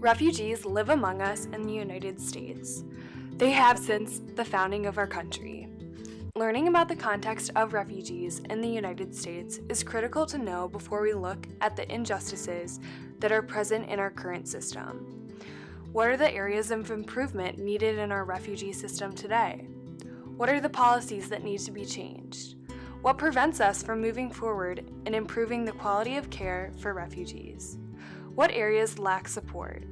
Refugees live among us in the United States. They have since the founding of our country. Learning about the context of refugees in the United States is critical to know before we look at the injustices that are present in our current system. What are the areas of improvement needed in our refugee system today? What are the policies that need to be changed? What prevents us from moving forward and improving the quality of care for refugees? What areas lack support?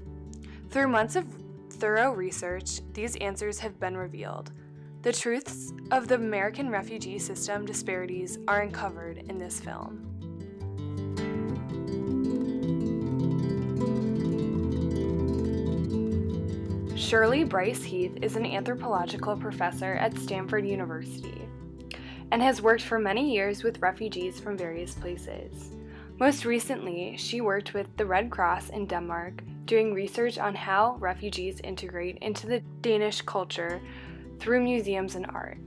Through months of thorough research, these answers have been revealed. The truths of the American refugee system disparities are uncovered in this film. Shirley Bryce Heath is an anthropological professor at Stanford University and has worked for many years with refugees from various places. Most recently, she worked with the Red Cross in Denmark doing research on how refugees integrate into the Danish culture through museums and art.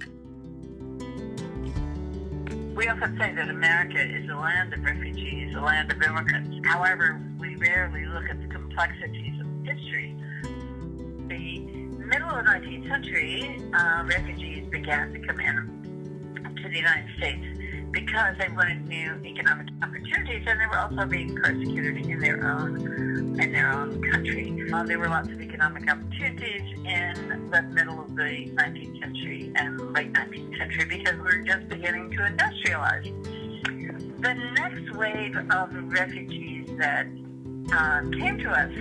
We often say that America is a land of refugees, a land of immigrants. However, we rarely look at the complexities of history. The middle of the 19th century, refugees began to come in to the United States because they wanted new economic opportunities, and they were also being persecuted in their own country. There were lots of economic opportunities in the middle of the 19th century and late 19th century because we were just beginning to industrialize. The next wave of refugees that came to us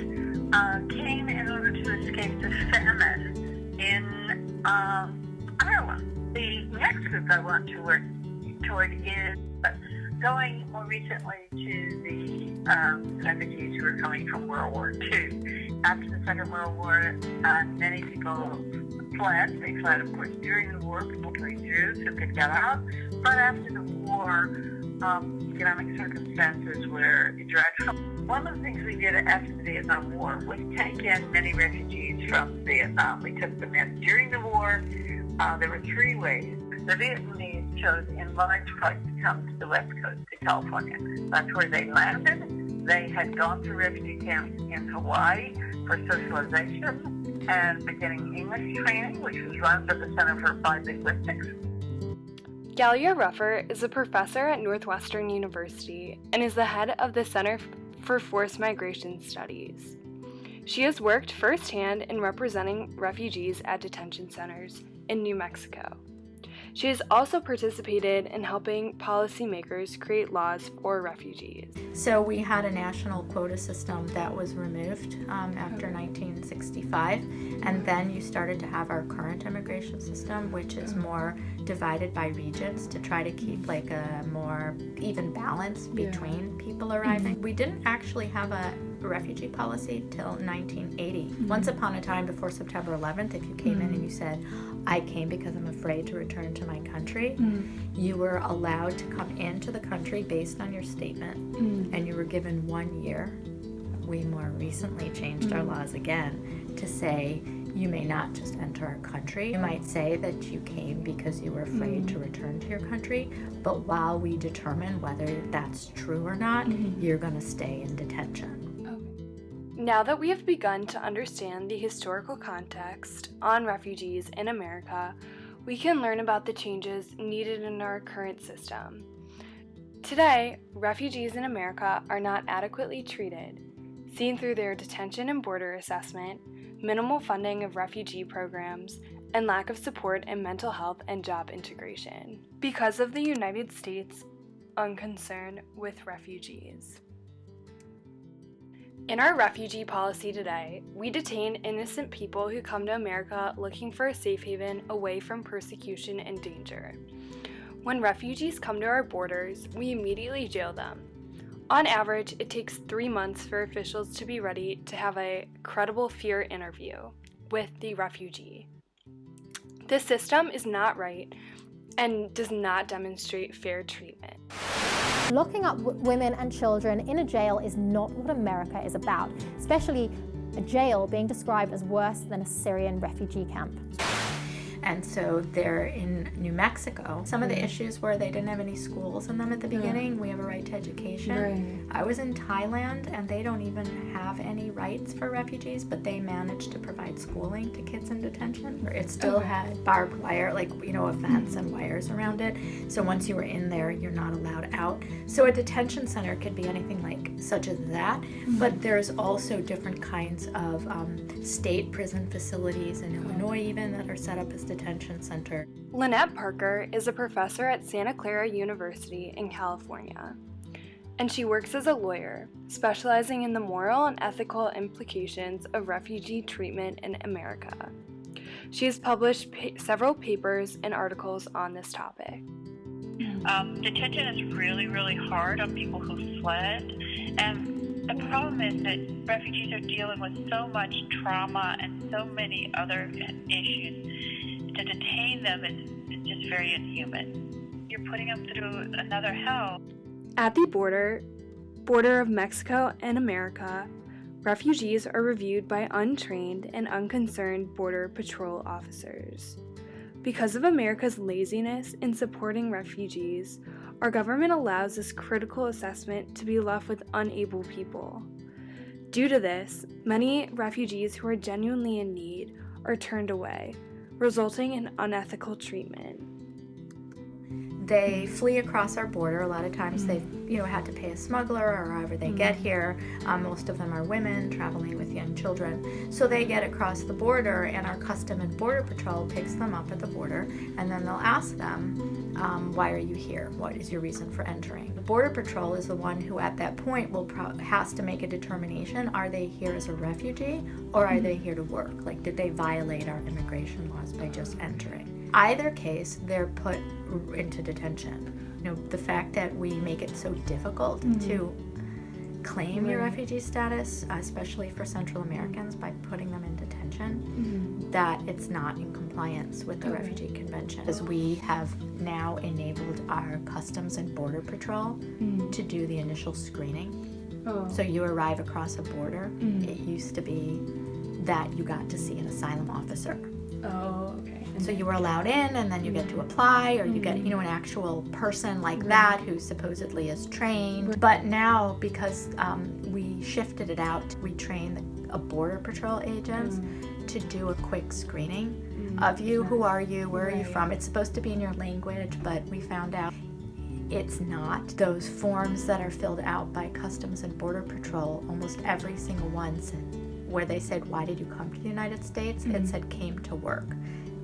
came in order to escape the famine in Ireland. The next group I want to work toward is going more recently to the refugees who are coming from World War II. After the Second World War, many people fled. They fled, of course, during the war, particularly Jews who could get out. But after the war, economic circumstances were dreadful. One of the things we did after the Vietnam War was take in many refugees from Vietnam. We took them in during the war. There were three ways. The Vietnamese chose in large part to come to the West Coast, to California. That's where they landed. They had gone to refugee camps in Hawaii for socialization and beginning English training, which was run by the Center for Applied Linguistics. Galia Ruffer is a professor at Northwestern University and is the head of the Center for Forced Migration Studies. She has worked firsthand in representing refugees at detention centers in New Mexico. She has also participated in helping policymakers create laws for refugees. So we had a national quota system that was removed after 1965, and then you started to have our current immigration system, which is more divided by regions to try to keep like a more even balance between people arriving. We didn't actually have a refugee policy till 1980. Once upon a time before September 11th, if you came in and you said, I came because I'm afraid to return to my country, you were allowed to come into the country based on your statement, and you were given 1 year. We more recently changed our laws again to say you may not just enter our country. You might say that you came because you were afraid to return to your country, but while we determine whether that's true or not, you're going to stay in detention. Now that we have begun to understand the historical context on refugees in America, we can learn about the changes needed in our current system. Today, refugees in America are not adequately treated, seen through their detention and border assessment, minimal funding of refugee programs, and lack of support in mental health and job integration because of the United States' unconcern with refugees. In our refugee policy today, we detain innocent people who come to America looking for a safe haven away from persecution and danger. When refugees come to our borders, we immediately jail them. On average, it takes 3 months for officials to be ready to have a credible fear interview with the refugee. This system is not right and does not demonstrate fair treatment. Locking up women and children in a jail is not what America is about, especially a jail being described as worse than a Syrian refugee camp. And so they're in New Mexico. Some of the issues were they didn't have any schools in them at the beginning. We have a right to education. I was in Thailand, and they don't even have any rights for refugees, but they managed to provide schooling to kids in detention. It still had barbed wire, like, a fence and wires around it. So once you were in there, you're not allowed out. So a detention center could be anything like such as that, but there's also different kinds of state prison facilities in Illinois even that are set up as detention center. Lynette Parker is a professor at Santa Clara University in California, and she works as a lawyer, specializing in the moral and ethical implications of refugee treatment in America. She has published several papers and articles on this topic. Detention is really, really hard on people who fled, and the problem is that refugees are dealing with so much trauma and so many other issues. To detain them is just very inhuman. You're putting them through another hell. At the border of Mexico and America, refugees are reviewed by untrained and unconcerned Border Patrol officers. Because of America's laziness in supporting refugees, our government allows this critical assessment to be left with unable people. Due to this, many refugees who are genuinely in need are turned away, resulting in unethical treatment. They flee across our border. A lot of times they've had to pay a smuggler or however they get here. Most of them are women traveling with young children. So they get across the border, and our Custom and Border Patrol picks them up at the border, and then they'll ask them, why are you here? What is your reason for entering? The Border Patrol is the one who at that point has to make a determination. Are they here as a refugee, or are they here to work? Like, did they violate our immigration laws by just entering? Either case, they're put into detention. The fact that we make it so difficult to claim your refugee status, especially for Central Americans, by putting them in detention, that it's not in compliance with the Refugee Convention. Because we have now enabled our Customs and Border Patrol to do the initial screening. So you arrive across a border, it used to be that you got to see an asylum officer. Oh, okay. So you were allowed in, and then you get to apply, or you get, an actual person like that who supposedly is trained. But now, because we shifted it out, we train Border Patrol agents to do a quick screening of you. Who are you? Where are you from? It's supposed to be in your language, but we found out it's not. Those forms that are filled out by Customs and Border Patrol, almost every single one where they said, why did you come to the United States? It said, came to work.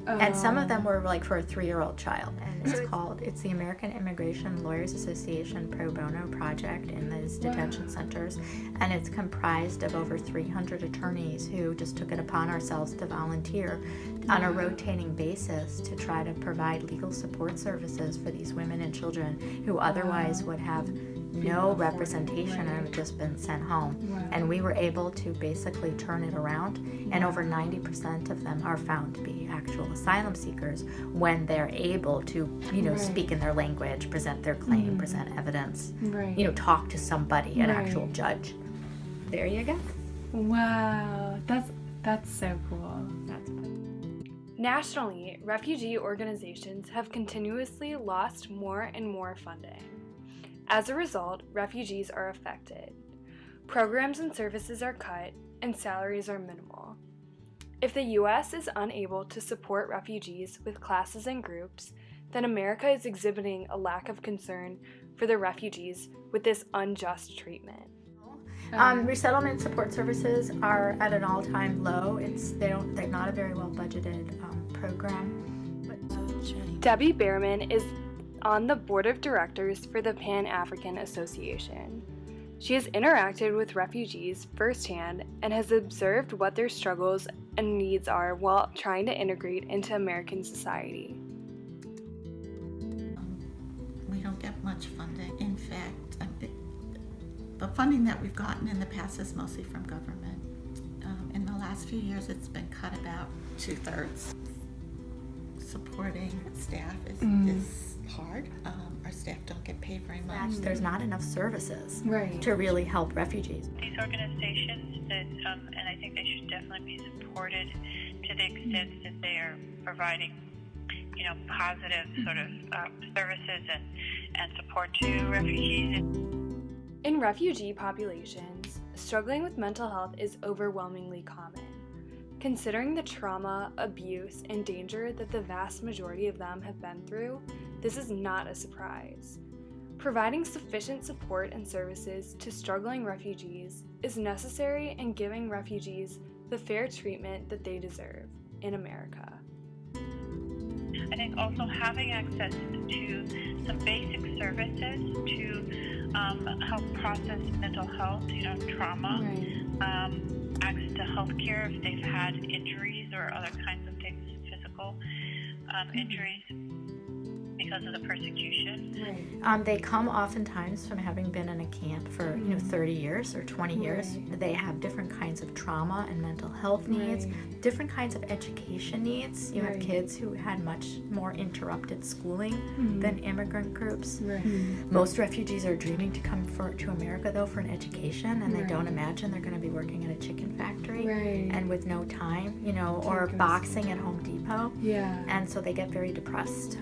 And some of them were like for a 3-year-old child. And it's the American Immigration Lawyers Association Pro Bono project in these detention centers. And it's comprised of over 300 attorneys who just took it upon ourselves to volunteer on a rotating basis to try to provide legal support services for these women and children who otherwise would have no representation and have just been sent home. And we were able to basically turn it around, and over 90% of them are found to be actual asylum seekers when they're able to, speak in their language, present their claim, present evidence, talk to somebody, an actual judge. There you go. Wow, that's so cool. Nationally, refugee organizations have continuously lost more and more funding. As a result, refugees are affected. Programs and services are cut, and salaries are minimal. If the U.S. is unable to support refugees with classes and groups, then America is exhibiting a lack of concern for the refugees with this unjust treatment. Resettlement support services are at an all-time low. They're not a very well budgeted program. Debbie Behrman is on the board of directors for the Pan-African Association. She has interacted with refugees firsthand and has observed what their struggles and needs are while trying to integrate into American society. We don't get much funding. In fact, the funding that we've gotten in the past is mostly from government. In the last few years, it's been cut about 2/3. Supporting staff is hard. Our staff don't get paid very much. There's not enough services Right. to really help refugees. These organizations, and I think they should definitely be supported to the extent that they are providing positive sort of services and support to refugees. In refugee populations, struggling with mental health is overwhelmingly common. Considering the trauma, abuse, and danger that the vast majority of them have been through, this is not a surprise. Providing sufficient support and services to struggling refugees is necessary in giving refugees the fair treatment that they deserve in America. I think also having access to some basic services to help process mental health, trauma, access to health care if they've had injuries or other kinds of things, physical injuries because of the persecution. They come oftentimes from having been in a camp for 30 years or 20 years. They have different kinds of trauma and mental health needs, different kinds of education needs. You have kids who had much more interrupted schooling than immigrant groups. Most refugees are dreaming to come to America though for an education, and they don't imagine they're going to be working at a chicken factory and with no time, or boxing at Home Depot. And so they get very depressed.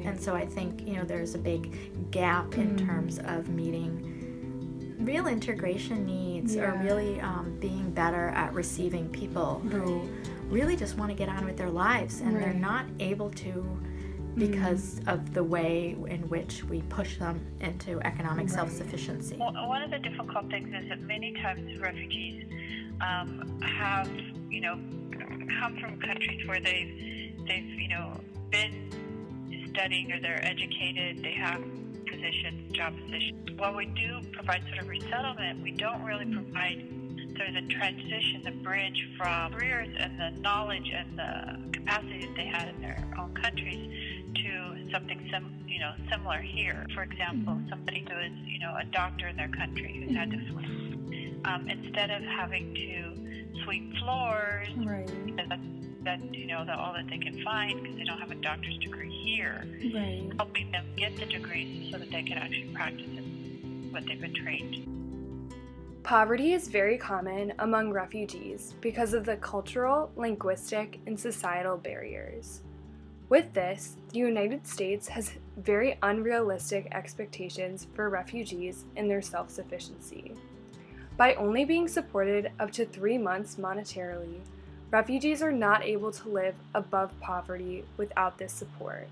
And so I think, there's a big gap in terms of meeting real integration needs or really being better at receiving people who really just want to get on with their lives, and they're not able to because of the way in which we push them into economic self-sufficiency. Well, one of the difficult things is that many times refugees have, come from countries where they've been studying, or they're educated, they have positions, job positions. While we do provide sort of resettlement, we don't really provide sort of the transition, the bridge from careers and the knowledge and the capacity that they had in their own countries to something similar here. For example, somebody who is a doctor in their country who's had to sweep, instead of having to sweep floors, that's all that they can find because they don't have a doctor's degree here, helping them get the degrees so that they can actually practice what they've been trained. Poverty is very common among refugees because of the cultural, linguistic, and societal barriers. With this, the United States has very unrealistic expectations for refugees in their self-sufficiency. By only being supported up to 3 months monetarily, refugees are not able to live above poverty without this support.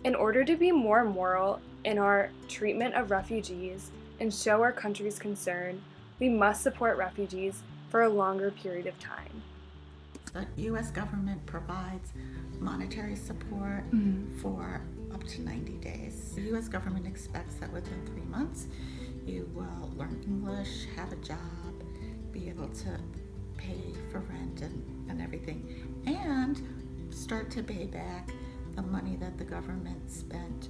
In order to be more moral in our treatment of refugees and show our country's concern, we must support refugees for a longer period of time. The U.S. government provides monetary support for up to 90 days. The U.S. government expects that within 3 months you will learn English, have a job, be able to pay for rent and everything, and start to pay back the money that the government spent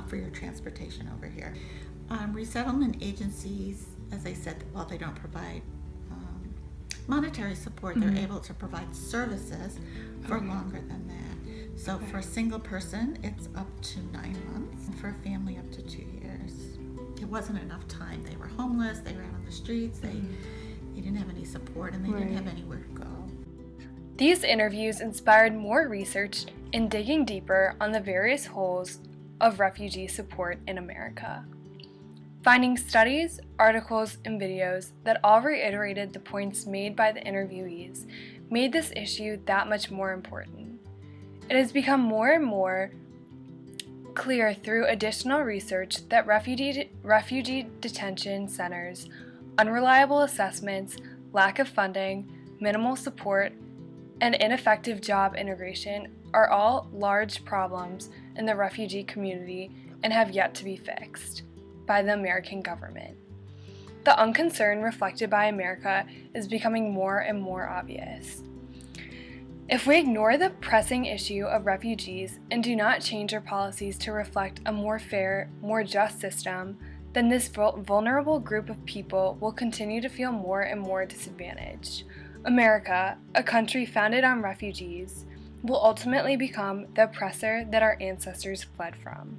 for your transportation over here. Resettlement agencies, as I said, while they don't provide monetary support, they're able to provide services for longer than that. So for a single person, it's up to 9 months, and for a family, up to 2 years. It wasn't enough time. They were homeless, they were out on the streets, they didn't have any support, and they didn't have anywhere to go. These interviews inspired more research in digging deeper on the various holes of refugee support in America. Finding studies, articles, and videos that all reiterated the points made by the interviewees made this issue that much more important. It has become more and more clear through additional research that refugee detention centers, unreliable assessments, lack of funding, minimal support, and ineffective job integration are all large problems in the refugee community and have yet to be fixed by the American government. The unconcern reflected by America is becoming more and more obvious. If we ignore the pressing issue of refugees and do not change our policies to reflect a more fair, more just system, then this vulnerable group of people will continue to feel more and more disadvantaged. America, a country founded on refugees, will ultimately become the oppressor that our ancestors fled from.